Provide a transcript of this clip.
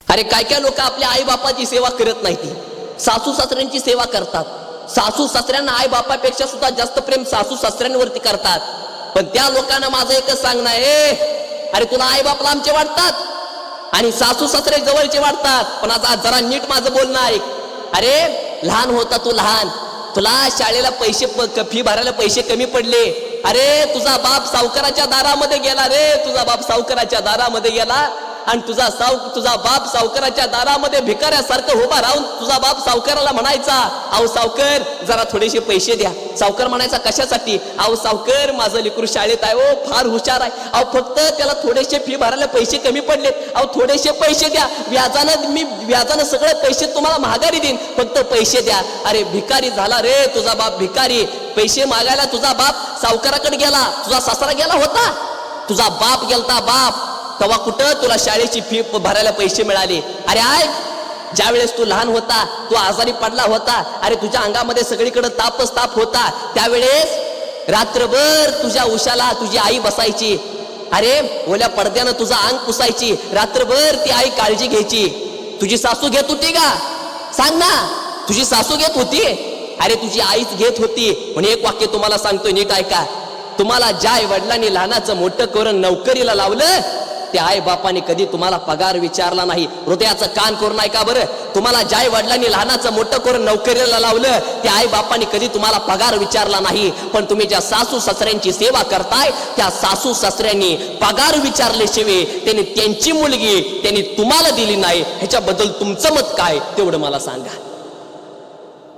अरे काय काय लोक आपल्या आई बापाची सेवा करत नाहीत, सासू सासऱ्यांची सेवा करतात. सासू सासऱ्यांना आई बापापेक्षा सुद्धा जास्त प्रेम सासू सासऱ्यांवरती करतात. पण त्या लोकांना माझं एकच सांगणं आहे, अरे तुला आई बाप लांबचे वाटतात आणि सासू सासरे जवळचे वाटतात, पण आता जरा नीट माझं बोलणं ऐक. अरे लहान होता तू, लहान, तुला शाळेला पैसे फी भरायला पैसे कमी पडले. अरे तुझा बाप सावकाराच्या दारामध्ये गेला रे, तुझा बाप सावकाराच्या दारामध्ये गेला आणि तुझा बाप सावकाराच्या दारामध्ये भिकाऱ्यासारखं उभा राहून तुझा बाप सावकाराला म्हणायचा, अहो सावकार जरा थोडेसे पैसे द्या. सावकार म्हणायचा कशासाठी? अहो सावकार माझं लेकरू शाळेत आहे, ओ फार हुशार आहे, अहो फक्त त्याला थोडेसे फी भरायला पैसे कमी पडले, अहो थोडेसे पैसे द्या, व्याजानं सगळे पैसे तुम्हाला माघारी देईन, फक्त पैसे द्या. अरे भिकारी झाला रे तुझा बाप, भिकारी. पैसे मागायला तुझा बाप सावकाराकडे गेला, तुझा सासरा गेला होता, तुझा बाप गेलता बाप. तेव्हा कुठं तुला शाळेची फी भरायला पैसे मिळाले? अरे ज्या वेळेस तू लहान होता, तू आजारी पडला होता, अरे तुझ्या अंगामध्ये सगळीकडे तापच ताप होता, त्यावेळेस रात्रभर तुझ्या उशाला तुझी आई बसायची. अरे ओल्या पडद्यानं तुझा अंग पुसायची, रात्रभर ती आई काळजी घ्यायची. तुझी सासू घेत होती का? सांग ना, तुझी सासू घेत होती? अरे तुझी आईच घेत होती. म्हणून एक वाक्य तुम्हाला सांगतो, नीट ऐका. तुम्हाला ज्या आई वडिलांनी लहानाचं मोठं करून नोकरीला लावलं, त्या आई बापाने कधी तुम्हाला पगार विचारला नाही. हृदयाचं कान करून ऐका बरं. तुम्हाला ज्या आई वडिलांनी लहानाचं मोठं करून नोकरीला लावलं, त्या आई बापाने कधी तुम्हाला पगार विचारला नाही. पण तुम्ही ज्या सासू सासऱ्यांची सेवा करताय, त्या सासू सासऱ्यांनी पगार विचारल्याशिवाय त्यांनी त्यांची मुलगी त्यांनी तुम्हाला दिली नाही. ह्याच्याबद्दल तुमचं मत काय, तेवढं मला सांगा.